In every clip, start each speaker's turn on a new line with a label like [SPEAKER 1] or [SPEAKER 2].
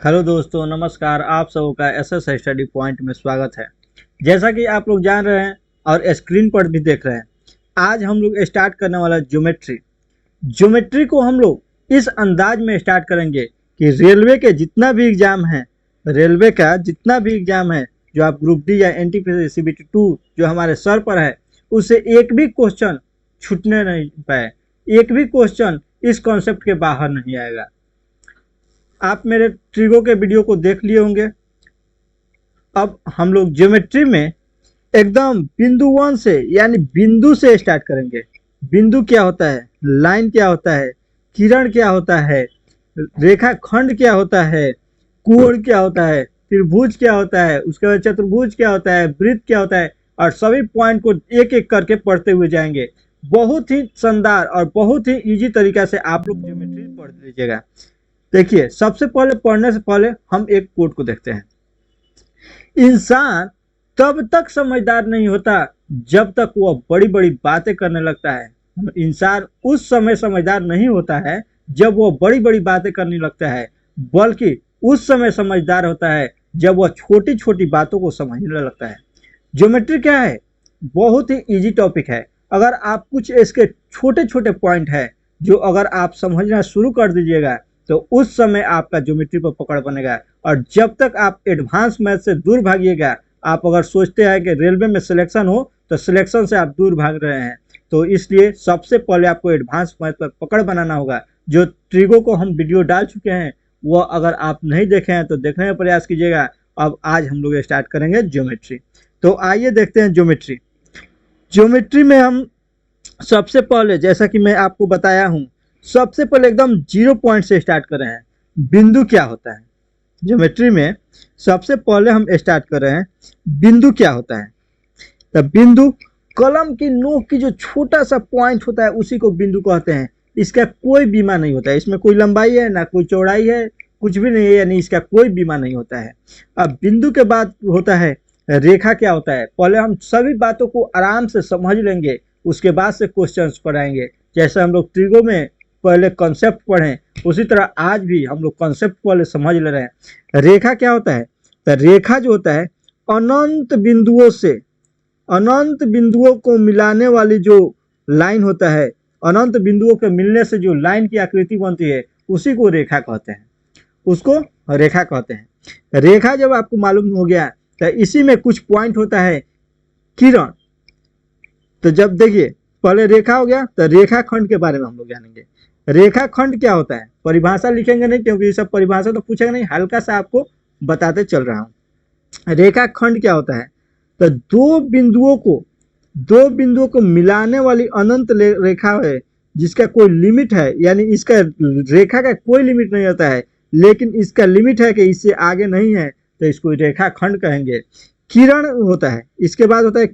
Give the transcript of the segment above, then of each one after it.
[SPEAKER 1] Hello दोस्तों, नमस्कार। आप सबों का एसएस स्टडी पॉइंट में स्वागत है। जैसा कि आप लोग जान रहे हैं और स्क्रीन पर भी देख रहे हैं, आज हम लोग स्टार्ट करने वाला ज्योमेट्री को हम लोग इस अंदाज में स्टार्ट करेंगे कि रेलवे का जितना भी एग्जाम है जो आप ग्रुप डी या एनटीपीसी सीबीटी 2 जो हमारे सर पर है, उससे एक भी क्वेश्चन छूटने नहीं पाए, एक भी क्वेश्चन इस कॉन्सेप्ट के बाहर नहीं आएगा। आप मेरे ट्रिगो के वीडियो को देख लिए होंगे। अब हम लोग ज्योमेट्री में एकदम बिंदु वन से यानी बिंदु से स्टार्ट करेंगे। बिंदु क्या होता है, लाइन क्या होता है, किरण क्या होता है, रेखा खंड क्या होता है, कोण क्या होता है, त्रिभुज क्या होता है, उसके बाद चतुर्भुज क्या होता है, वृत्त क्या होता है, और सभी पॉइंट को एक एक करके पढ़ते हुए जाएंगे। बहुत ही शानदार और बहुत ही इजी तरीका से आप लोग ज्योमेट्री पढ़ लीजिएगा। देखिए, सबसे पहले पढ़ने से पहले हम एक कोट को देखते हैं। इंसान तब तक समझदार नहीं होता जब तक वह बड़ी बड़ी बातें करने लगता है। इंसान उस समय समझदार नहीं होता है जब वह बड़ी बड़ी बातें करने लगता है, बल्कि उस समय समझदार होता है जब वह छोटी छोटी बातों को समझने लगता है। ज्योमेट्री क्या है? बहुत ही इजी टॉपिक है। अगर आप कुछ इसके छोटे छोटे पॉइंट है जो अगर आप समझना शुरू कर दीजिएगा तो उस समय आपका ज्योमेट्री पर पकड़ बनेगा। और जब तक आप एडवांस मैथ से दूर भागिएगा, आप अगर सोचते हैं कि रेलवे में सिलेक्शन हो तो सिलेक्शन से आप दूर भाग रहे हैं, तो इसलिए सबसे पहले आपको एडवांस मैथ पर पकड़ बनाना होगा। जो ट्रिगो को हम वीडियो डाल चुके हैं वह अगर आप नहीं देखे हैं तो देखने का प्रयास कीजिएगा। अब आज हम लोग स्टार्ट करेंगे ज्योमेट्री। तो आइए देखते हैं ज्योमेट्री में हम सबसे पहले, जैसा कि मैं आपको बताया हूँ, सबसे पहले एकदम 0 पॉइंट से स्टार्ट कर रहे हैं। बिंदु क्या होता है? ज्योमेट्री में सबसे पहले हम स्टार्ट कर रहे हैं, बिंदु क्या होता है। तो बिंदु कलम की नोक की जो छोटा सा पॉइंट होता है उसी को बिंदु कहते हैं। इसका कोई बीमा नहीं होता है, इसमें कोई लंबाई है ना कोई चौड़ाई है, कुछ भी नहीं है, यानी इसका कोई बीमा नहीं होता है। अब बिंदु के बाद होता है रेखा। क्या होता है? पहले हम सभी बातों को आराम से समझ लेंगे, उसके बाद से क्वेश्चंस पढ़ाएंगे। जैसे हम लोग ट्रिगो में पहले कॉन्सेप्ट पढ़ें, उसी तरह आज भी हम लोग कॉन्सेप्ट पहले समझ ले रहे हैं। रेखा क्या होता है? तो रेखा जो होता है अनंत बिंदुओं को मिलाने वाली जो लाइन होता है, अनंत बिंदुओं के मिलने से जो लाइन की आकृति बनती है उसी को रेखा कहते हैं। रेखा जब आपको मालूम हो गया तो इसी में कुछ पॉइंट होता है किरण। तो जब देखिए, पहले रेखा हो गया तो रेखा खंड के बारे में हम लोग जानेंगे। रेखा खंड क्या होता है? परिभाषा लिखेंगे नहीं क्योंकि ये सब परिभाषा तो पूछेगा नहीं, हल्का सा आपको बताते चल रहा हूँ। रेखा खंड क्या होता है? तो दो बिंदुओं को मिलाने वाली अनंत रेखा है जिसका कोई लिमिट है, यानी इसका रेखा का कोई लिमिट नहीं होता है, लेकिन इसका लिमिट है कि इससे आगे नहीं है, तो इसको रेखा खंड कहेंगे। किरण होता है, इसके बाद होता है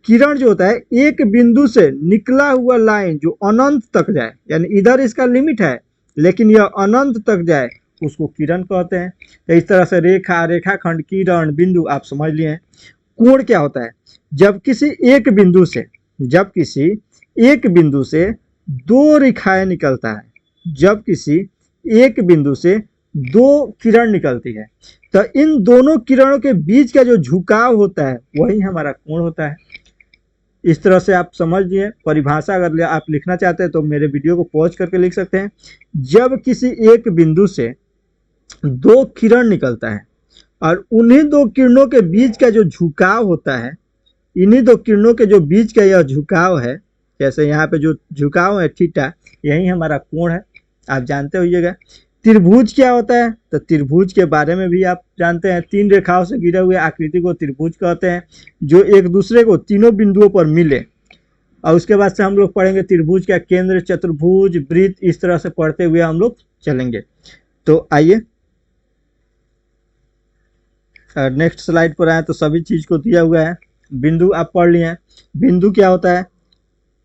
[SPEAKER 1] किरण जो होता है एक बिंदु से निकला हुआ लाइन जो अनंत तक जाए, यानी इधर इसका लिमिट है लेकिन यह अनंत तक जाए, उसको किरण कहते हैं। तो इस तरह से रेखा खंड, किरण, बिंदु आप समझ लिए हैं। कोण क्या होता है? जब किसी एक बिंदु से दो रेखाएं निकलता है, जब किसी एक बिंदु से दो किरण निकलती है तो इन दोनों किरणों के बीच का जो झुकाव होता है वही हमारा कोण होता है। इस तरह से आप समझ लिए। परिभाषा अगर आप लिखना चाहते हैं तो मेरे वीडियो को पॉज करके लिख सकते हैं। जब किसी एक बिंदु से दो किरण निकलता है और उन्हीं दो किरणों के बीच का जो झुकाव होता है, इन्हीं दो किरणों के जो बीच का यह झुकाव है, जैसे यहाँ पे जो झुकाव है थीटा, यही हमारा कोण है, आप जानते होइएगा। त्रिभुज क्या होता है? तो त्रिभुज के बारे में भी आप जानते हैं। 3 रेखाओं से घिरे हुए आकृति को त्रिभुज कहते हैं, जो एक दूसरे को तीनों बिंदुओं पर मिले। और उसके बाद से हम लोग पढ़ेंगे त्रिभुज का केंद्र, चतुर्भुज, वृत्त, इस तरह से पढ़ते हुए हम लोग चलेंगे। तो आइए नेक्स्ट स्लाइड पर आए तो सभी चीज को दिया हुआ है। बिंदु आप पढ़ लिए हैं। बिंदु क्या होता है?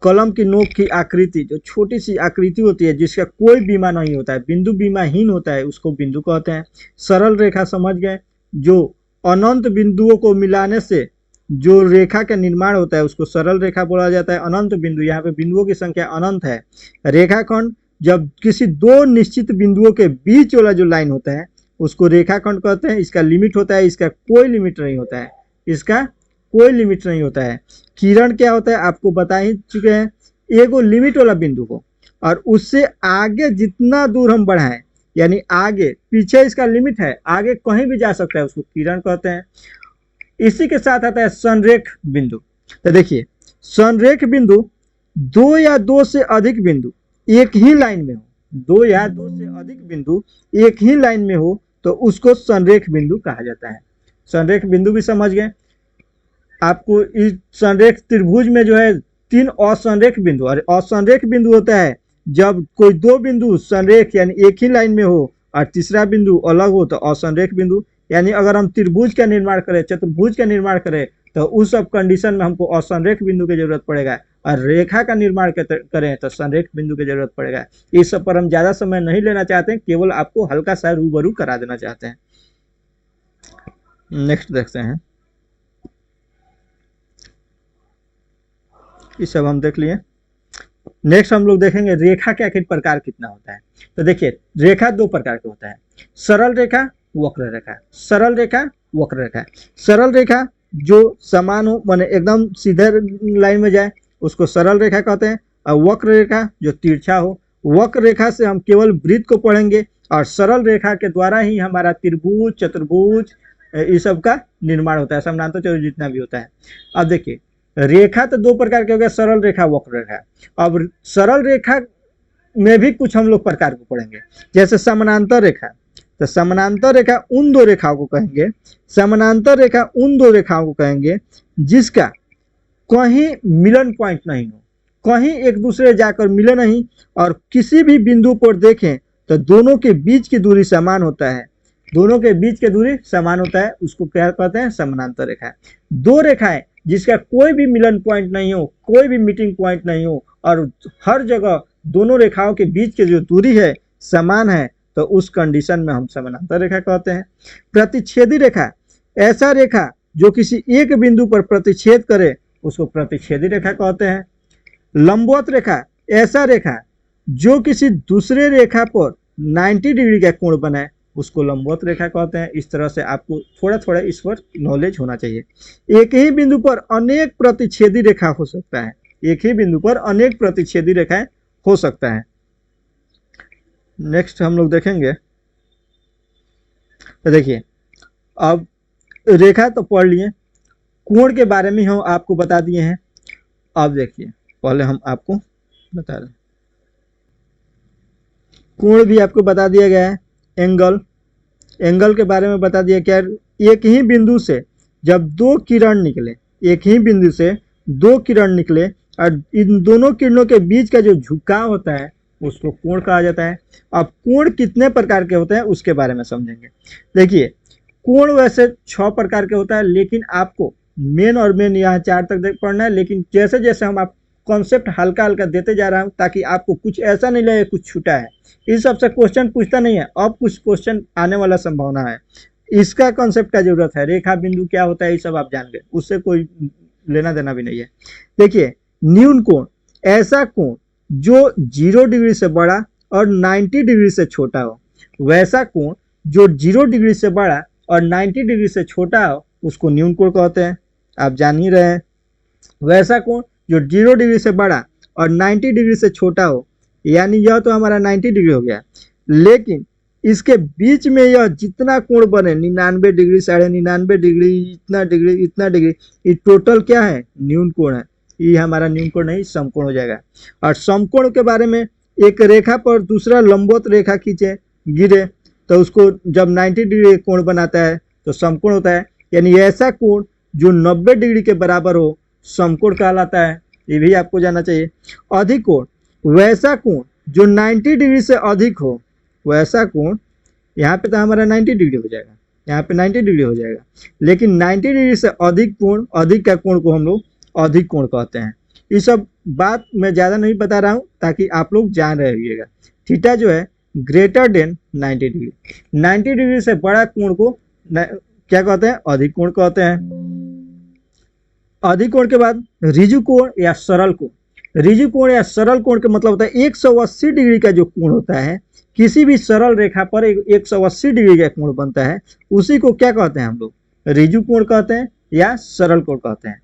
[SPEAKER 1] कलम की नोक की आकृति, जो छोटी सी आकृति होती है जिसका कोई बीमा नहीं होता है, बिंदु बीमाहीन होता है, उसको बिंदु कहते हैं। सरल रेखा समझ गए, जो अनंत बिंदुओं को मिलाने से जो रेखा का निर्माण होता है उसको सरल रेखा बोला जाता है। अनंत बिंदु, यहाँ पे बिंदुओं की संख्या अनंत है। रेखाखंड जब किसी दो निश्चित बिंदुओं के बीच वाला जो लाइन होता है उसको रेखाखंड कहते हैं। इसका लिमिट होता है, इसका कोई लिमिट नहीं होता है, इसका कोई लिमिट नहीं होता है। किरण क्या होता है आपको बता ही चुके हैं, एगो लिमिट वाला बिंदु को, और उससे आगे जितना दूर हम बढ़ाएं, यानी आगे पीछे इसका लिमिट है, आगे कहीं भी जा सकता है, उसको किरण कहते हैं। इसी के साथ आता है संरेख बिंदु। तो देखिए संरेख बिंदु दो या दो से अधिक बिंदु एक ही लाइन में हो, दो या दो से अधिक बिंदु एक ही लाइन में हो तो उसको संरेख बिंदु कहा जाता है। संरेख बिंदु भी समझ गए। आपको इस संरेख त्रिभुज में जो है तीन असंरेख बिंदु, और असंरेख बिंदु होता है जब कोई दो बिंदु संरेख यानी एक ही लाइन में हो और तीसरा बिंदु अलग हो तो असंरेख बिंदु। यानी अगर हम त्रिभुज का निर्माण करें, चतुर्भुज का निर्माण करें, तो उस सब कंडीशन में हमको असंरेख बिंदु की जरूरत पड़ेगा, और रेखा का निर्माण करें तो संरेख बिंदु की जरूरत पड़ेगा। इस सब पर हम ज्यादा समय नहीं लेना चाहते हैं, केवल आपको हल्का सा रूबरू करा देना चाहते हैं। नेक्स्ट देखते हैं, ये सब हम देख लिए। नेक्स्ट हम लोग देखेंगे रेखा के आखिर प्रकार कितना होता है। तो देखिए रेखा दो प्रकार के होता है, सरल रेखा, वक्र रेखा। सरल रेखा, वक्र रेखा। सरल रेखा जो समान हो, माने एकदम सीधे लाइन में जाए, उसको सरल रेखा कहते हैं। और वक्र रेखा जो तिरछा हो। वक्र रेखा से हम केवल वृत्त को पढ़ेंगे, और सरल रेखा के द्वारा ही हमारा त्रिभुज, चतुर्भुज इस सब का निर्माण होता है, समानांतर चतुर्भुज जितना भी होता है। अब देखिए रेखा तो दो प्रकार के हो गए, सरल रेखा, वक्र रेखा। अब सरल रेखा में भी कुछ हम लोग प्रकार को पढ़ेंगे, जैसे समानांतर रेखा। तो समानांतर रेखा उन दो रेखाओं को कहेंगे, समानांतर रेखा उन दो रेखाओं को कहेंगे जिसका कहीं मिलन पॉइंट नहीं हो, कहीं एक दूसरे जाकर मिले नहीं, और किसी भी बिंदु पर देखें तो दोनों के बीच की दूरी समान होता है, दोनों के बीच की दूरी समान होता है, उसको क्या कहते हैं, समानांतर रेखा। दो रेखाएं जिसका कोई भी मिलन पॉइंट नहीं हो, कोई भी मीटिंग पॉइंट नहीं हो, और हर जगह दोनों रेखाओं के बीच की जो दूरी है समान है, तो उस कंडीशन में हम समानांतर रेखा कहते हैं। प्रतिच्छेदी रेखा, ऐसा रेखा जो किसी एक बिंदु पर प्रतिच्छेद करे उसको प्रतिच्छेदी रेखा कहते हैं। लंबवत रेखा, ऐसा रेखा जो किसी दूसरे रेखा पर 90 डिग्री का कोण बनाए उसको लंबवत रेखा कहते हैं। इस तरह से आपको थोड़ा थोड़ा इस पर नॉलेज होना चाहिए। एक ही बिंदु पर अनेक प्रतिच्छेदी रेखा हो सकता है, एक ही बिंदु पर अनेक प्रतिच्छेदी रेखाएं हो सकता है। नेक्स्ट हम लोग देखेंगे, तो देखिए अब रेखा तो पढ़ लिए, कोण के बारे में हम आपको बता दिए हैं। अब देखिए पहले हम आपको बता दें, कोण भी आपको बता दिया गया है। एंगल, एंगल के बारे में बता दिया क्या, एक ही बिंदु से जब दो किरण निकले, एक ही बिंदु से दो किरण निकले और इन दोनों किरणों के बीच का जो झुकाव होता है उसको कोण कहा जाता है। अब कोण कितने प्रकार के होते हैं उसके बारे में समझेंगे। देखिए कोण वैसे 6 प्रकार के होता है, लेकिन आपको मेन और मेन यहाँ 4 तक पढ़ना है, लेकिन जैसे जैसे हम आप कॉन्सेप्ट हल्का हल्का देते जा रहा हूँ ताकि आपको कुछ ऐसा नहीं लगे कुछ छूटा है। इस सबसे क्वेश्चन पूछता नहीं है, अब कुछ क्वेश्चन आने वाला संभावना है, इसका कॉन्सेप्ट का जरूरत है। रेखा बिंदु क्या होता है ये सब आप जान गए, उससे कोई लेना देना भी नहीं है। देखिए न्यून कोण, ऐसा कोण जो 0 डिग्री से बड़ा और 90 डिग्री से छोटा हो। वैसा कोण जो 0 डिग्री से बड़ा और 90 डिग्री से छोटा हो उसको न्यून कोण कहते हैं, आप जान ही रहे हैं। वैसा कोण जो 0 डिग्री से बड़ा और 90 डिग्री से छोटा हो, यानी यह तो हमारा 90 डिग्री हो गया, लेकिन इसके बीच में यह जितना कोण बने 99 डिग्री, 99.5 डिग्री, इतना डिग्री, इतना डिग्री, ये टोटल क्या है, न्यून कोण है। ये हमारा न्यून कोण नहीं समकोण हो जाएगा। और समकोण के बारे में, एक रेखा पर दूसरा लंबवत रेखा खींचे गिरे तो उसको जब 90 डिग्री कोण बनाता है तो समकोण होता है। यानी ऐसा कोण जो 90 डिग्री के बराबर हो समकोण कहलाता है, ये भी आपको जानना चाहिए। अधिक कोण, वैसा कोण जो 90 डिग्री से अधिक हो, वैसा कोण, यहाँ पे तो हमारा 90 डिग्री हो जाएगा, यहाँ पे 90 डिग्री हो जाएगा, लेकिन 90 डिग्री से अधिक कोण, अधिक का कोण को हम लोग अधिक कोण कहते हैं। ये सब बात मैं ज़्यादा नहीं बता रहा हूँ ताकि आप लोग जान रहिएगा। थीटा जो है ग्रेटर देन 90 डिग्री, 90 डिग्री से बड़ा कोण को क्या कहते हैं, अधिक कोण कहते हैं। अधिक कोण के बाद ऋजु कोण या सरल कोण। रिजु कोण या सरल कोण का मतलब होता है 180 डिग्री का जो कोण होता है, किसी भी सरल रेखा पर 180 डिग्री का कोण बनता है, उसी को क्या कहते हैं हम लोग, रिजु कोण कहते हैं या सरल कोण कहते हैं।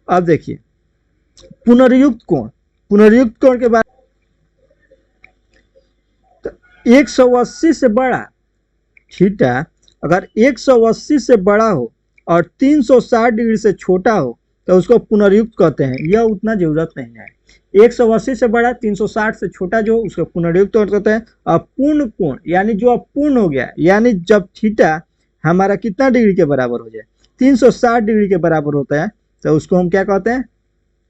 [SPEAKER 1] अब देखिए पुनर्युक्त कोण, पुनर्युक्त कोण के बाद 180 से बड़ा थीटा अगर 180 से बड़ा हो और 360 डिग्री से छोटा हो तो उसको पुनर्युक्त कहते हैं। यह उतना जरूरत नहीं है, 180 से बड़ा 360 से छोटा जो उसको पुनर्युक्त कहते हैं। और पूर्ण कोण यानी जो अब पूर्ण हो गया, यानी जब थीटा हमारा कितना डिग्री के बराबर हो जाए, 360 डिग्री के बराबर होता है, तो उसको हम क्या कहते हैं,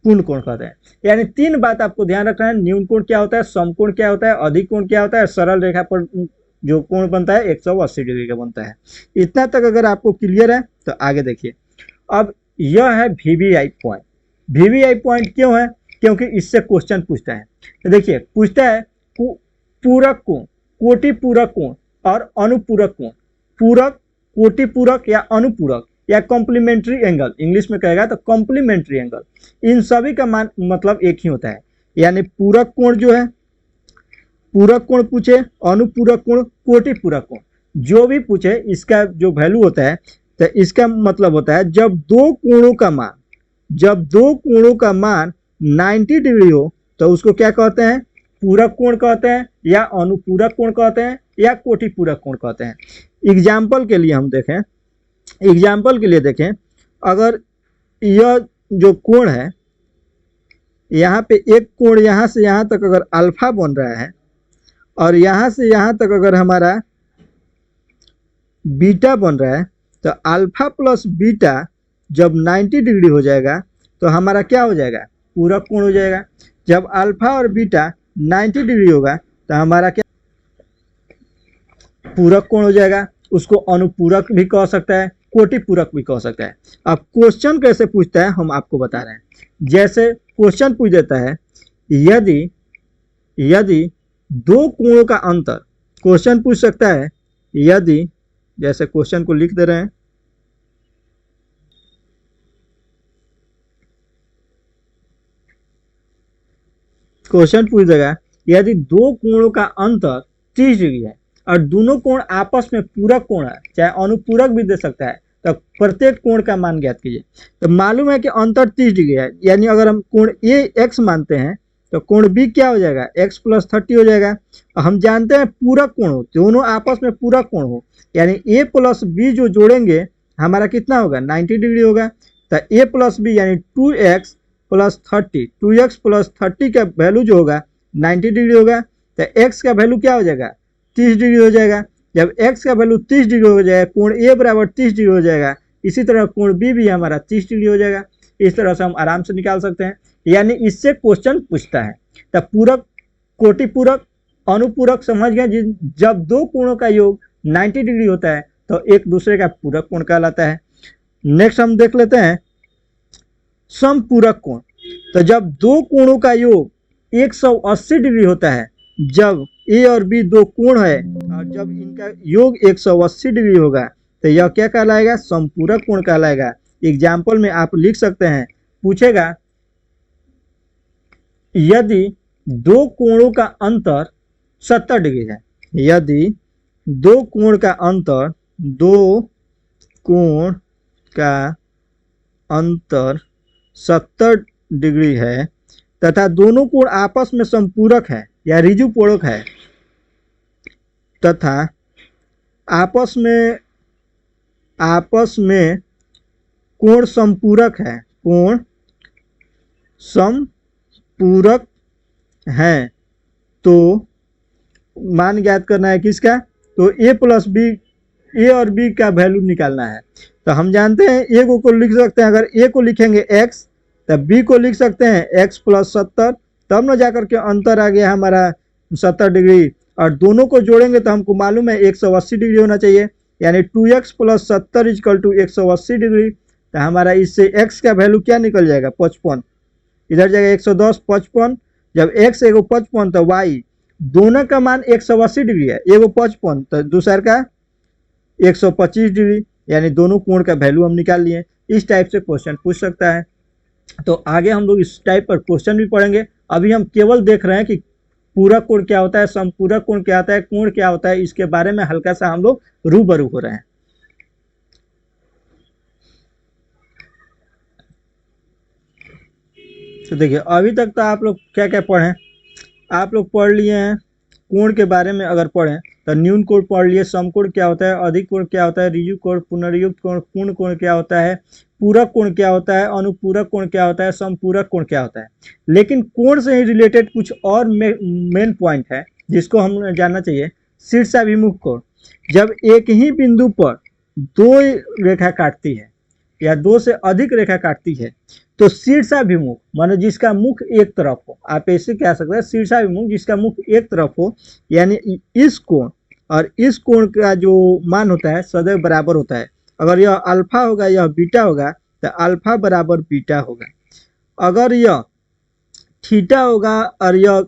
[SPEAKER 1] पूर्ण कोण कहते हैं। यानी तीन बात आपको ध्यान रखना है, न्यून कोण क्या होता है, समकोण क्या होता है, अधिक कोण क्या होता है, सरल रेखा पर जो कोण बनता है 180 डिग्री का बनता है। इतना तक अगर आपको क्लियर है तो आगे देखिए। अब यह है वीवीआई पॉइंट। वीवीआई पॉइंट क्यों है, क्योंकि इससे क्वेश्चन पूछता है। तो देखिए पूछता है पूरक कोण, कोटि पूरक कोण और अनुपूरक कोण। पूरक, कोटि पूरक या अनुपूरक या कॉम्प्लीमेंट्री एंगल, इंग्लिश में कहेगा तो कॉम्प्लीमेंट्री एंगल, इन सभी का मान मतलब एक ही होता है। यानी पूरक कोण जो है, पूरक कोण पूछे, अनुपूरक कोण, कोटि पूरक कोण, जो भी पूछे इसका जो वैल्यू होता है, तो इसका मतलब होता है जब दो कोणों का मान, जब दो कोणों का मान 90 डिग्री हो तो उसको क्या कहते हैं, पूरक कोण कहते हैं या अनुपूरक कोण कहते हैं या कोटि पूरक कोण कहते हैं। एग्जाम्पल के लिए हम देखें, एग्जाम्पल के लिए देखें, अगर यह जो कोण है, यहाँ पे एक कोण यहाँ से यहाँ तक अगर अल्फा बन रहा है और यहाँ से यहाँ तक अगर हमारा बीटा बन रहा है, तो अल्फा प्लस बीटा जब 90 डिग्री हो जाएगा तो हमारा क्या हो जाएगा, पूरक कोण हो जाएगा। जब अल्फा और बीटा 90 डिग्री होगा तो हमारा क्या, पूरक कोण हो जाएगा। उसको अनुपूरक भी कह सकता है, कोटि पूरक भी कह सकता है। अब क्वेश्चन कैसे पूछता है हम आपको बता रहे हैं। जैसे क्वेश्चन पूछ देता है, यदि दो कोणों का अंतर, क्वेश्चन पूछ सकता है यदि, जैसे क्वेश्चन को लिख दे रहे हैं, क्वेश्चन पूछ देगा यदि दो कोणों का अंतर 30 डिग्री है और दोनों कोण आपस में पूरक कोण है, चाहे अनुपूरक भी दे सकता है, तो प्रत्येक कोण का मान ज्ञात कीजिए। तो मालूम है कि अंतर 30 डिग्री है, यानी अगर हम कोण ए एक्स मानते हैं तो कोण बी क्या हो जाएगा, x प्लस 30 हो जाएगा। हम जानते हैं पूरक कोण हो, दोनों आपस में पूरक कोण हो, यानी a प्लस बी जो जोड़ेंगे हमारा कितना होगा, 90 डिग्री होगा। तो a प्लस बी यानी 2x प्लस 30, 2x प्लस 30 का वैल्यू जो होगा 90 डिग्री होगा। तो x का वैल्यू क्या हो जाएगा, 30 डिग्री हो जाएगा। जब x का वैल्यू 30 डिग्री हो जाएगा, कोण a बराबर 30 डिग्री हो जाएगा, इसी तरह कोण b भी हमारा 30 डिग्री हो जाएगा। इस तरह से हम आराम से निकाल सकते हैं। यानी इससे क्वेश्चन पूछता है। तब पूरक, कोटि पूरक, अनुपूरक समझ गए। जब दो कोणों का योग 90 डिग्री होता है तो एक दूसरे का पूरक कोण कहलाता है। नेक्स्ट हम देख लेते हैं समपूरक कोण। तो जब दो कोणों का योग 180 डिग्री होता है, जब ए और बी दो कोण है और जब इनका योग 180 डिग्री होगा तो यह क्या कहलाएगा, समपूरक कोण कहलाएगा। एग्जाम्पल में आप लिख सकते हैं, पूछेगा यदि दो कोणों का अंतर 70 डिग्री है, यदि दो कोण का अंतर, दो कोण का अंतर 70 डिग्री है तथा दोनों कोण आपस में संपूरक है या रिजुपूरक है, तथा आपस में कोण संपूरक है, कोण समपूरक है, तो मान ज्ञात करना है किसका, तो a प्लस बी, ए और बी का वैल्यू निकालना है। तो हम जानते हैं ए को लिख सकते हैं, अगर ए को लिखेंगे x तब बी को लिख सकते हैं x प्लस 70, तब न जाकर के अंतर आ गया हमारा 70 डिग्री। और दोनों को जोड़ेंगे तो हमको मालूम है 180 डिग्री होना चाहिए, यानी 2x plus 70 equal to 180 degree. तो हमारा इससे x का वैल्यू क्या निकल जाएगा, 55, इधर जाएगा 110, 55। जब x एगो 55 तो y दोनों का मान 180 डिग्री है, एगो 55 तो दूसरा का 125 डिग्री, यानी दोनों कोण का वैल्यू हम निकाल लिए। इस टाइप से क्वेश्चन पूछ सकता है। तो आगे हम लोग इस टाइप पर क्वेश्चन भी पढ़ेंगे। अभी हम केवल देख रहे हैं कि पूरक कोण क्या होता है, समपूरक कोण क्या होता है, कोण क्या होता है, इसके बारे में हल्का सा हम लोग रूबरू हो रहे हैं। तो देखिए अभी तक तो आप लोग क्या क्या पढ़े, आप लोग पढ़ लिए हैं कोण के बारे में। अगर पढ़ें तो न्यून कोण पढ़ लिए, समकोण क्या होता है, अधिक कोण क्या होता है, ऋजु कोण, पुनर्युक्त कोण, पूर्ण कोण क्या होता है, पूरक कोण क्या होता है, अनुपूरक कोण क्या होता है, समपूरक कोण क्या होता है। लेकिन कोण से ही रिलेटेड कुछ और मेन पॉइंट है जिसको हम जानना चाहिए। शीर्षाभिमुख कोण, जब एक ही बिंदु पर दो रेखा काटती है या दो से अधिक रेखा काटती है तो शीर्षाभिमुख माने जिसका मुख एक तरफ हो, आप ऐसे कह सकते हैं शीर्षाभिमुख जिसका मुख एक तरफ हो, यानी इस कोण और इस कोण का जो मान होता है सदैव बराबर होता है। अगर यह अल्फा होगा यह बीटा होगा तो अल्फा बराबर बीटा होगा। अगर यह थीटा होगा और यह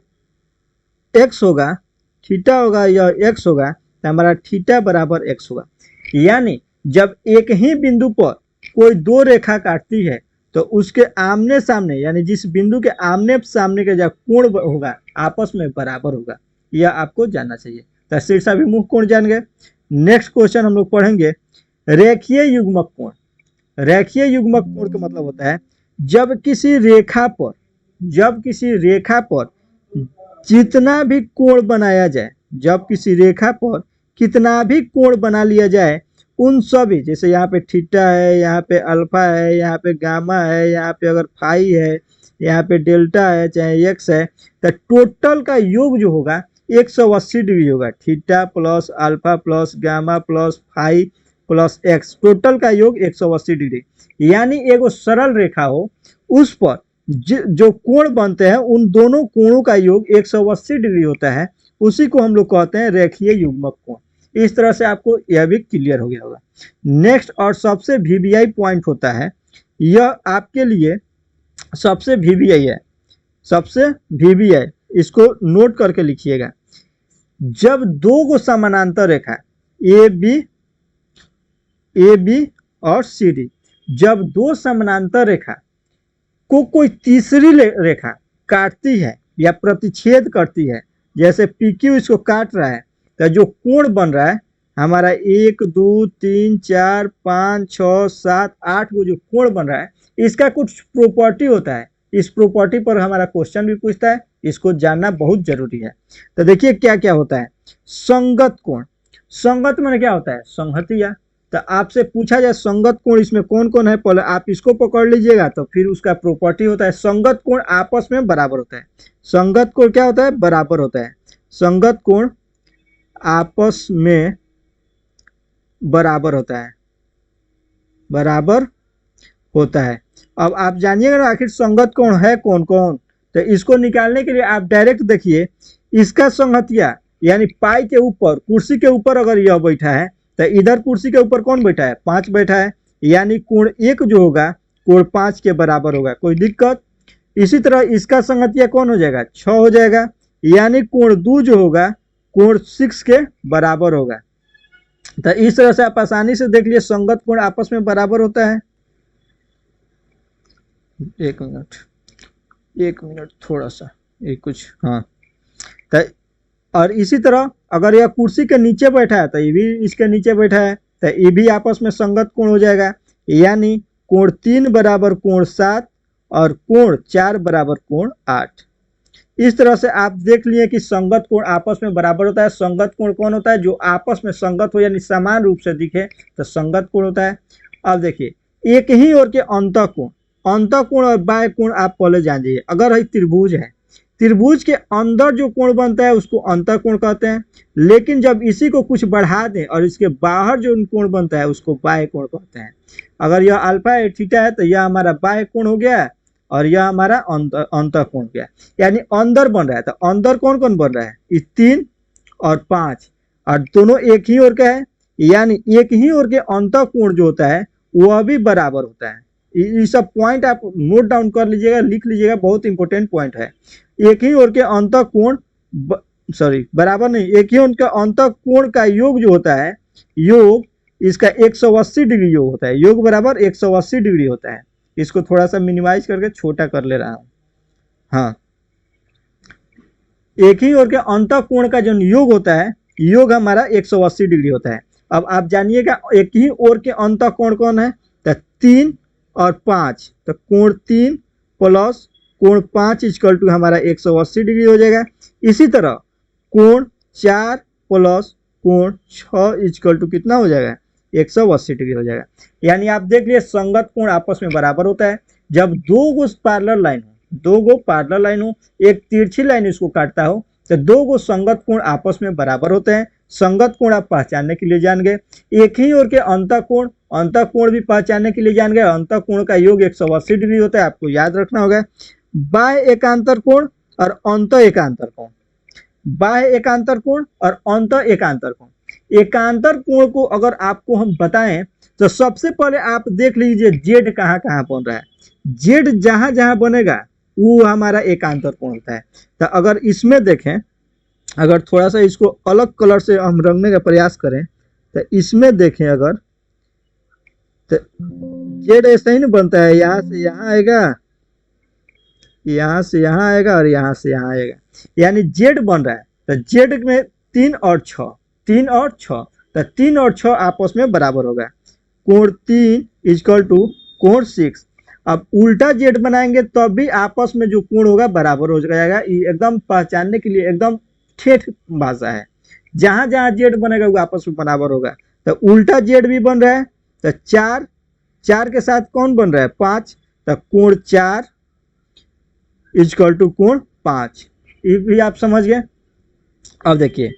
[SPEAKER 1] एक्स होगा, थीटा होगा यह एक्स होगा तो हमारा थीटा बराबर एक्स होगा। यानी जब एक ही बिंदु पर कोई दो रेखा काटती है तो उसके आमने सामने यानी जिस बिंदु के आमने सामने का जो कोण होगा आपस में बराबर होगा, यह आपको जानना चाहिए। तो शीर्षाभिमुख कोण जान गए। नेक्स्ट क्वेश्चन हम लोग पढ़ेंगे रेखीय युग्मक कोण। रेखीय युग्मक कोण का मतलब होता है जब किसी रेखा पर जितना भी कोण बनाया जाए, जब किसी रेखा पर कितना भी कोण बना लिया जाए उन सभी, जैसे यहाँ पे थीटा है, यहाँ पे अल्फा है, यहाँ पे गामा है, यहाँ पे अगर फाई है, यहाँ पे डेल्टा है, चाहे एक्स है, तो टोटल का योग जो होगा 180 डिग्री होगा। Theta plus alpha plus gamma plus phi plus x, total का योग 180 डिग्री। यानी एगो सरल रेखा हो उस पर जो कोण बनते हैं उन दोनों कोणों का योग 180 डिग्री होता है, उसी को हम लोग कहते हैं रेखीय युग्मक कोण। इस तरह से आपको यह भी क्लियर हो गया होगा। नेक्स्ट और सबसे वीवीआई पॉइंट होता है, यह आपके लिए सबसे वीवीआई है, सबसे वीवीआई, इसको नोट करके लिखिएगा। जब दो को समानांतर रेखा ए बी और सी डी, जब दो समानांतर रेखा को कोई तीसरी रेखा काटती है या प्रतिच्छेद करती है, जैसे पी क्यू इसको काट रहा है, तो जो कोण बन रहा है हमारा 1 2 3 4 5 6 7 8 वो जो कोण बन रहा है इसका कुछ प्रॉपर्टी होता है। इस प्रॉपर्टी पर हमारा क्वेश्चन भी पूछता है, इसको जानना बहुत जरूरी है। तो देखिए क्या क्या होता है। संगत कोण, संगत माने क्या होता है, संहतिया। तो आपसे पूछा जाए संगत कोण इसमें कौन कौन है, पहले आप इसको पकड़ लीजिएगा तो फिर उसका प्रॉपर्टी होता है संगत कोण आपस में बराबर होता है। संगत कोण क्या होता है, बराबर होता है। संगत कोण आपस में बराबर होता है, बराबर होता है। अब आप जानिएगा ना आखिर संगत कोण है कौन कौन, तो इसको निकालने के लिए आप डायरेक्ट देखिए इसका संहतिया यानी पाई के ऊपर, कुर्सी के ऊपर अगर यह बैठा है तो इधर कुर्सी के ऊपर कौन बैठा है, 5 बैठा है, यानी कोण 1 जो होगा कोण 5 के बराबर होगा, कोई दिक्कत। इसी तरह इसका संगतिया कौन हो जाएगा, 6 हो जाएगा, यानी कोण 2 जो होगा कोण 6 के बराबर होगा। तो इस तरह से आप आसानी से देख लिए संगत कोण आपस में बराबर होता है। एक मिनट थोड़ा सा एक कुछ, हाँ। तो और इसी तरह अगर यह कुर्सी के नीचे बैठा है तो ये भी इसके नीचे बैठा है, तो ये भी आपस में संगत कोण हो जाएगा, यानी कोण 3 बराबर कोण 7 और कोण 4 बराबर कोण 8। इस तरह से आप देख लिए कि संगत कोण आपस में बराबर होता है। संगत कोण कौन होता है, जो आपस में संगत हो यानी समान रूप से दिखे तो संगत कोण होता है। अब देखिए एक ही ओर के अंतः कोण, अंतः कोण और बाह्य कोण आप पहले जान जाइए। अगर है त्रिभुज है, त्रिभुज के अंदर जो कोण बनता है उसको अंतः कोण कहते हैं, लेकिन जब इसी को कुछ बढ़ा दें और इसके बाहर जो कोण बनता है उसको बाह्य कोण कहते हैं। अगर यह अल्फा है थीटा है तो यह हमारा बाह्य कोण हो गया और यह हमारा अंतः कोण हो गया, यानी अंदर बन रहा है। तो अंदर कौन कौन बन रहा है, इस 3 और 5 और दोनों एक ही ओर का है, यानी एक ही ओर के अंतः कोण जो होता है वह भी बराबर होता है। ये सब पॉइंट आप नोट डाउन कर लीजिएगा, लिख लीजिएगा, बहुत इंपॉर्टेंट पॉइंट है। एक ही ओर के अंतः कोण बराबर नहीं, एक ही उनका अंतः कोण का योग जो होता है, योग इसका 180 डिग्री योग होता है, योग बराबर 180 डिग्री होता है। इसको थोड़ा सा मिनिमाइज करके छोटा कर ले रहा हूँ। हाँ, एक ही ओर के अंतः कोण का जो योग होता है, योग हमारा 180 डिग्री होता है। अब आप जानिएगा एक ही ओर के अंतः कोण कौन है, तो 3 और 5, तो कोण 3 प्लस कोण 5 इक्वल टू हमारा 180 डिग्री हो जाएगा। इसी तरह कोण 4 प्लस कोण 6 इक्वल टू कितना हो जाएगा, 180 डिग्री हो जाएगा। यानी आप देख लिए संगत कोण आपस में बराबर होता है जब दो गो पैरेलल लाइन हो, दो गो पैरेलल लाइन हो, एक तिरछी लाइन इसको काटता हो, तो दो गो संगत कोण आपस में बराबर होते हैं। संगत कोण आप पहचानने के लिए जान गए। एक ही ओर के अंतः कोण भी पहचानने के लिए जान गए। अंतः कोण का योग 180 डिग्री होता है, आपको याद रखना होगा। बाह्य एकांतर कोण और अंतः एकांतर कोण, बाह्य एकांतर कोण और अंतः एकांतर कोण। एकांतर कोण को अगर आपको हम बताएं तो सबसे पहले आप देख लीजिए जेड कहाँ कहाँ बन रहा है। जेड जहां जहां बनेगा वो हमारा एकांतर कोण होता है। तो अगर इसमें देखें, अगर थोड़ा सा इसको अलग कलर से हम रंगने का प्रयास करें तो इसमें देखें अगर, तो जेड ऐसा ही नहीं बनता है, यहाँ से यहाँ आएगा, यहाँ से यहाँ आएगा और यहाँ से यहाँ आएगा, यानी जेड बन रहा है। तो जेड में 3 और 6, 3 और 6, तो 3 और 6 आपस में बराबर होगा। कोण 3 इक्वल टू कोण 6। अब उल्टा जेड बनाएंगे तब तो भी आपस में जो कोण होगा बराबर हो जाएगा। ये एकदम पहचानने के लिए एकदम ठेठ भाषा है। जहां जहां जेड बनेगा वो आपस में बराबर होगा। तो उल्टा जेड भी बन रहा है, तो 4 के साथ कौन बन रहा है, 5, तो कोण 4 इक्वल टू कोण 5। ये भी आप समझ गए। अब देखिए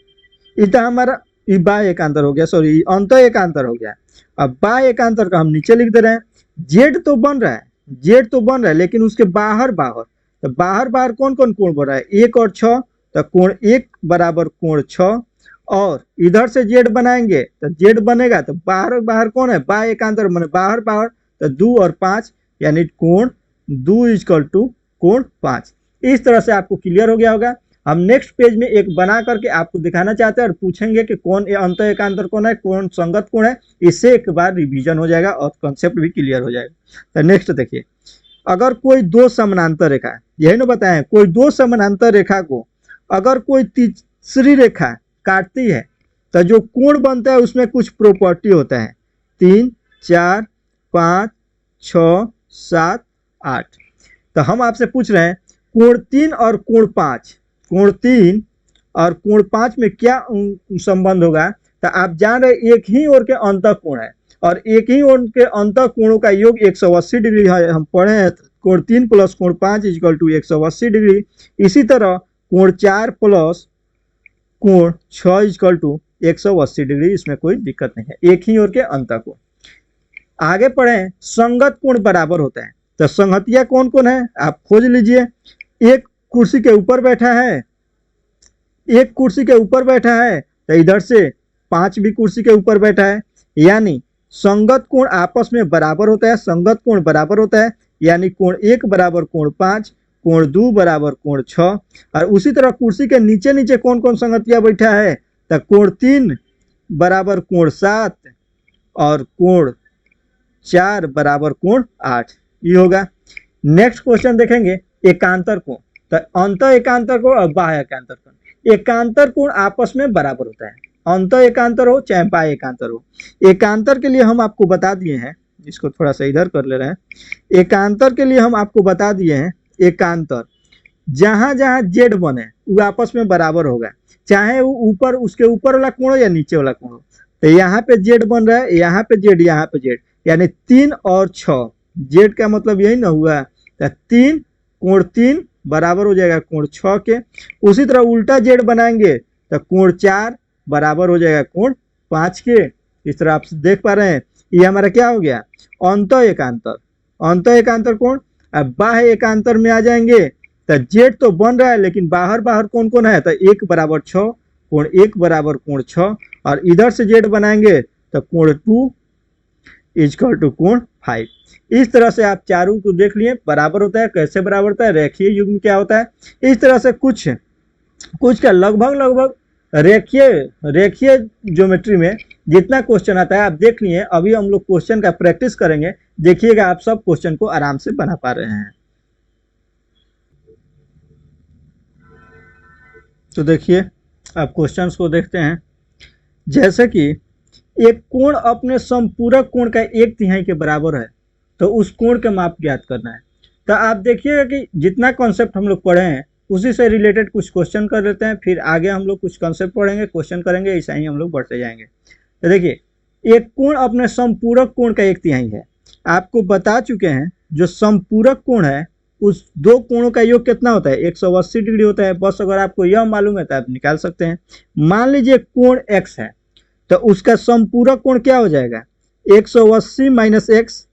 [SPEAKER 1] इतना हमारा ये बाह्य एकांतर हो गया, सॉरी अंतः एकांतर हो गया। अब बाह्य एकांतर का हम नीचे लिख दे रहे हैं। जेड तो बन रहा है, जेड तो बन रहा है, लेकिन उसके बाहर तो बाहर कौन कौन कोण बन रहा है, 1 और 6, तो कोण 1 बराबर कोण 6। और इधर से जेड बनाएंगे तो जेड बनेगा, तो बाहर कौन है, बाह्य एकांतर बने बाहर, तो 2 और 5 यानी कोण 2 इक्वल टू कोण 5। इस तरह से आपको क्लियर हो गया होगा। हम नेक्स्ट पेज में एक बना करके आपको दिखाना चाहते हैं और पूछेंगे कि कौन अंतः एकांतर कोण है, कौन संगत कोण है। इससे एक बार रिवीजन हो जाएगा और कॉन्सेप्ट भी क्लियर हो जाएगा। तो नेक्स्ट देखिए, अगर कोई दो समानांतर रेखा, यही ना बताएं, कोई दो समानांतर रेखा को अगर कोई तीसरी रेखा काटती है तो जो कोण बनता है उसमें कुछ प्रॉपर्टी होता है, 3, 4, 5, 6, 7, 8। तो हम आपसे पूछ रहे हैं कोण 3 और कोण 5, कोण 3 और कोण 5 में क्या संबंध होगा। तो आप जान रहे एक ही ओर के अंतः कोण है और एक ही ओर के अंतः कोणों का योग 180 डिग्री है। हम पढ़े हैं कोण 3 प्लस कोण 5 इक्वल टू 180 डिग्री। इसी तरह कोण 4 प्लस कोण 6 इक्वल टू 180 डिग्री, इसमें कोई दिक्कत नहीं है, एक ही ओर के अंतः कोण। आगे पढ़े संगत कोण बराबर होता है। तो संगतिया कौन कौन है आप खोज लीजिए। एक कुर्सी के ऊपर बैठा है, एक कुर्सी के ऊपर बैठा है, तो इधर से 5 भी कुर्सी के ऊपर बैठा है, यानी संगत कोण आपस में बराबर होता है। संगत कोण बराबर होता है यानी कोण 1 बराबर कोण 5, कोण 2 बराबर कोण 6। और उसी तरह कुर्सी के नीचे नीचे कौन कौन संगतिया बैठा है, तो कोण 3 बराबर कोण 7 और कोण 4 बराबर कोण 8। ये होगा। नेक्स्ट क्वेश्चन देखेंगे एकांतर कोण। तो अंतः एकांतर कोण और बाह्य एकांतर कोण। एकांतर कोण आपस में बराबर होता है, अंतः एकांतर हो चाहे बाह्य एकांतर हो। एकांतर के लिए हम आपको बता दिए हैं, इसको थोड़ा सा इधर कर ले रहे हैं। एकांतर के लिए हम आपको बता दिए हैं, एकांतर जहां जहां जेड बने वो आपस में बराबर होगा, चाहे वो ऊपर उसके ऊपर वाला कोण हो या नीचे वाला कोण हो। तो यहाँ पे जेड बन रहा है, यहाँ पे जेड, यहाँ पे जेड, यानी 3 और 6, जेड का मतलब यही ना हुआ। तो 3 कोण 3 बराबर हो जाएगा कोण 6 के। उसी तरह उल्टा जेड बनाएंगे तो कोण 4 बराबर हो जाएगा कोण 5 के। इस तरह आप देख पा रहे हैं ये हमारा क्या हो गया, अंतः एकांतर। अंतः एकांतर कोण। अब बाह्य एकांतर में आ जाएंगे तो जेड तो बन रहा है लेकिन बाहर कौन कौन है, तो 1 बराबर 6, कोण 1 बराबर कोण 6। और इधर से जेड बनाएंगे तो कोण 2 इक्वल टू कोण 5। इस तरह से आप चारों को देख लिए बराबर होता है। कैसे बराबर होता है, रेखीय युग्म क्या होता है। इस तरह से कुछ का लगभग रेखीय ज्योमेट्री में जितना क्वेश्चन आता है आप देख लिए। अभी हम लोग क्वेश्चन का प्रैक्टिस करेंगे, देखिएगा आप सब क्वेश्चन को आराम से बना पा रहे हैं। तो देखिए अब क्वेश्चंस को देखते हैं। जैसे कि एक कोण अपने संपूरक कोण का 1/3 के बराबर है, तो उस कोण का माप ज्ञात करना है। तो आप देखिएगा कि जितना कॉन्सेप्ट हम लोग पढ़े हैं उसी से रिलेटेड कुछ क्वेश्चन कर लेते हैं, फिर आगे हम लोग कुछ कॉन्सेप्ट पढ़ेंगे, क्वेश्चन करेंगे, ऐसा ही हम लोग बढ़ते जाएंगे। तो देखिए एक कोण अपने संपूरक कोण का 1/3 है। आपको बता चुके हैं जो संपूरक कोण है उस दो कोणों का योग कितना होता है, 180 डिग्री होता है। बस अगर आपको यह मालूम है तो आप निकाल सकते हैं। मान लीजिए कोण x है, तो उसका संपूरक कोण क्या हो जाएगा, 180 माइनस एक्स।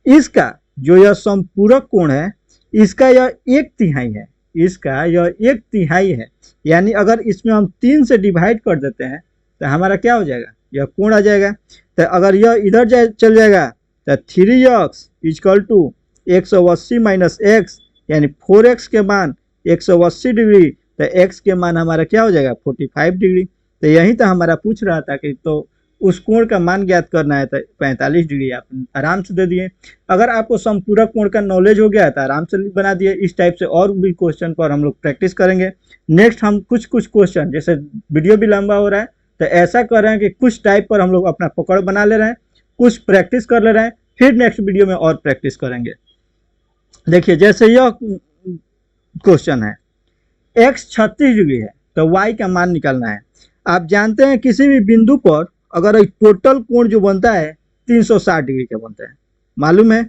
[SPEAKER 1] इसका जो यह संपूरक कोण है इसका यह 1/3 है, इसका यह 1/3 है। यानी अगर इसमें हम 3 से डिवाइड कर देते हैं तो हमारा क्या हो जाएगा, यह कोण आ जाएगा। तो अगर यह इधर चल जाएगा तो 3x equal to 180 minus x, यानी 4x के मान 180 डिग्री, तो x के मान हमारा क्या हो जाएगा 45 डिग्री। तो यही तो हमारा पूछ रहा था कि तो उस कोण का मान ज्ञात करना है, तो 45 डिग्री आप आराम से दे दिए। अगर आपको संपूरक कोण का नॉलेज हो गया तो आराम से बना दिए। इस टाइप से और भी क्वेश्चन पर हम लोग प्रैक्टिस करेंगे। नेक्स्ट हम कुछ क्वेश्चन, जैसे वीडियो भी लंबा हो रहा है तो ऐसा कर रहे हैं कि कुछ टाइप पर हम लोग अपना पकड़ बना ले रहे हैं, कुछ प्रैक्टिस कर ले रहे हैं, फिर नेक्स्ट वीडियो में और प्रैक्टिस करेंगे। देखिए जैसे यह क्वेश्चन है, x 36 डिग्री है तो y का मान निकालना है। आप जानते हैं किसी भी बिंदु पर अगर टोटल कोण जो बनता है 360 डिग्री का बनता है, मालूम है।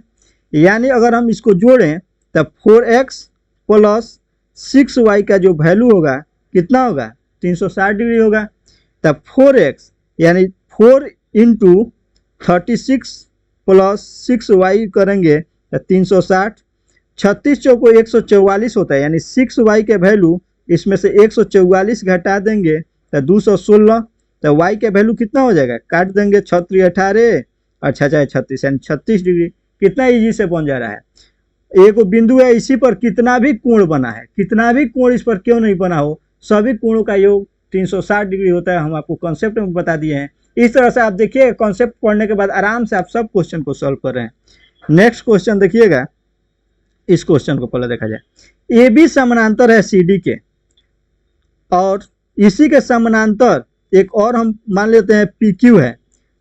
[SPEAKER 1] यानी अगर हम इसको जोड़ें तब 4x प्लस 6y का जो वैल्यू होगा कितना होगा, 360 डिग्री होगा। तब 4x यानी 4 इंटू 36 प्लस 6y करेंगे तो 360, 36 चौको 144 होता है, यानी 6y के वैल्यू इसमें से 144 घटा देंगे तो 216। तो y के वैल्यू कितना हो जाएगा, काट देंगे 6 18 और 6 36 यानी 36 डिग्री। कितना इजी से बन जा रहा है। एक बिंदु है, इसी पर कितना भी कोण बना है, कितना भी कोण इस पर क्यों नहीं बना हो, सभी कोणों का योग 360 डिग्री होता है। हम आपको कॉन्सेप्ट में बता दिए हैं। इस तरह से आप देखिए कॉन्सेप्ट पढ़ने के बाद आराम से आप सब क्वेश्चन को सॉल्व कर रहे हैं। नेक्स्ट क्वेश्चन देखिएगा, इस क्वेश्चन को पहले देखा जाए। ए बी समानांतर है सी डी के, और इसी के समानांतर एक और हम मान लेते हैं पी क्यू है।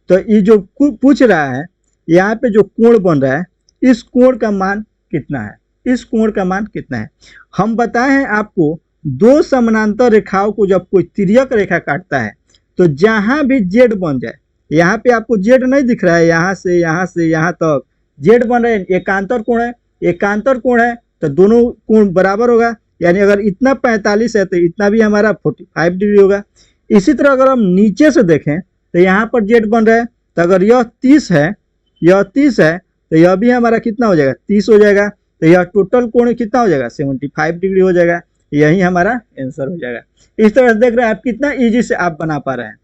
[SPEAKER 1] तो ये जो पूछ रहा है यहाँ पे जो कोण बन रहा है, इस कोण का मान कितना है, इस कोण का मान कितना है। हम बताए हैं आपको दो समानांतर रेखाओं को जब कोई तिर्यक रेखा काटता है तो जहां भी जेड बन जाए, यहाँ पे आपको जेड नहीं दिख रहा है, यहाँ से यहाँ तक जेड बन रहे हैं, एकांतर कोण है, एकांतर कोण है तो दोनों कोण बराबर होगा। यानी अगर इतना 45 है तो इतना भी हमारा 45 डिग्री होगा। इसी तरह अगर हम नीचे से देखें तो यहाँ पर जेड बन रहा है, तो अगर यह 30 है, यह 30 है तो यह भी हमारा कितना हो जाएगा, 30 हो जाएगा। तो यह टोटल कोण कितना हो जाएगा, 75 डिग्री हो जाएगा। यही हमारा आंसर हो जाएगा। इस तरह से देख रहे हैं आप कितना इजी से आप बना पा रहे हैं।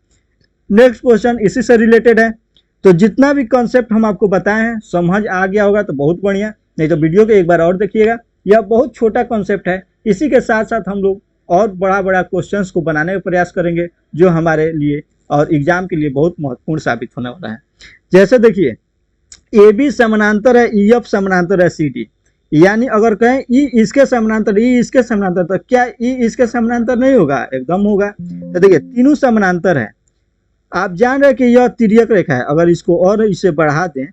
[SPEAKER 1] नेक्स्ट क्वेश्चन इसी से रिलेटेड है। तो जितना भी कॉन्सेप्ट हम आपको बताए हैं समझ आ गया होगा तो बहुत बढ़िया, नहीं तो वीडियो को एक बार और देखिएगा। यह बहुत छोटा कॉन्सेप्ट है, इसी के साथ साथ हम लोग और बड़ा क्वेश्चंस को बनाने का प्रयास करेंगे जो हमारे लिए और एग्जाम के लिए बहुत महत्वपूर्ण साबित होने वाला है। जैसे देखिए ए बी समानांतर है, ई एफ समानांतर है सी डी। यानी अगर कहें ई इसके समानांतर, ई इसके समानांतर, तो क्या ई इसके समानांतर नहीं होगा, एकदम होगा। तो देखिए तीनों समानांतर है। आप जान रहे हैं कि यह तिर्यक रेखा है, अगर इसको और इसे बढ़ा दें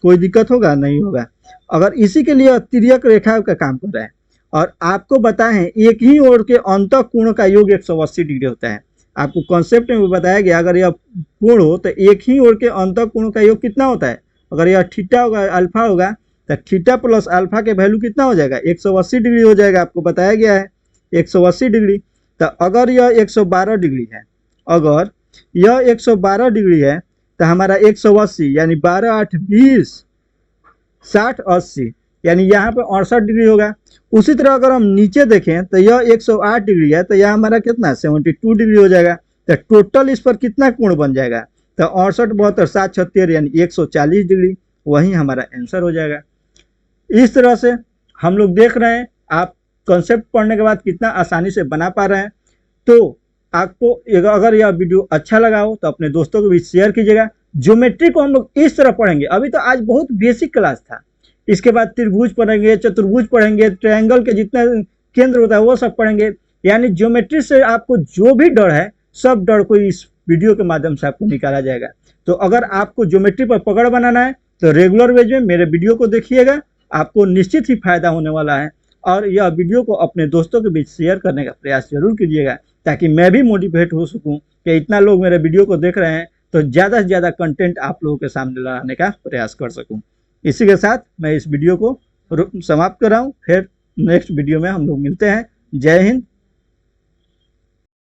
[SPEAKER 1] कोई दिक्कत होगा, नहीं होगा। अगर इसी के लिए तिर्यक रेखा का काम कर रहा है, और आपको बताएं एक ही ओर के अंतः कोणों का योग 180 डिग्री होता है। आपको कॉन्सेप्ट में बताया गया अगर यह कोण हो तो एक ही ओर के अंतः कोणों का योग कितना होता है। अगर यह थीटा होगा, अल्फा होगा, तो थीटा प्लस अल्फा के वैल्यू कितना हो जाएगा, 180 डिग्री हो जाएगा। आपको बताया गया है 180 डिग्री। तो अगर यह 112 डिग्री है, अगर यह 112 डिग्री है तो हमारा 180 यानी 12 8 20 60 80 यानी यहाँ पे 68 डिग्री होगा। उसी तरह अगर हम नीचे देखें तो यह 108 डिग्री है, तो यह हमारा कितना 72 डिग्री हो जाएगा। तो टोटल इस पर कितना कोण बन जाएगा, तो 68 72 7 76 यानी 140 डिग्री, वही हमारा आंसर हो जाएगा। इस तरह से हम लोग देख रहे हैं आप कॉन्सेप्ट पढ़ने के बाद कितना आसानी से बना पा रहे हैं। तो आपको अगर यह वीडियो अच्छा लगा हो तो अपने दोस्तों के बीच शेयर कीजिएगा। ज्योमेट्री को हम लोग इस तरह पढ़ेंगे। अभी तो आज बहुत बेसिक क्लास था, इसके बाद त्रिभुज पढ़ेंगे, चतुर्भुज पढ़ेंगे, ट्रायंगल के जितना केंद्र होता है वो सब पढ़ेंगे। यानी ज्योमेट्री से आपको जो भी डर है, सब डर को इस वीडियो के माध्यम से आपको निकाला जाएगा। तो अगर आपको ज्योमेट्री पर पकड़ बनाना है तो रेगुलर वेज में मेरे वीडियो को देखिएगा, आपको निश्चित ही फायदा होने वाला है। और यह वीडियो को अपने दोस्तों के बीच शेयर करने का प्रयास जरूर कीजिएगा, ताकि मैं भी मोटिवेट हो सकूं कि इतना लोग मेरे वीडियो को देख रहे हैं तो ज़्यादा से ज़्यादा कंटेंट आप लोगों के सामने लाने का प्रयास कर सकूं। इसी के साथ मैं इस वीडियो को समाप्त कर रहा हूं। फिर नेक्स्ट वीडियो में हम लोग मिलते हैं। जय हिंद,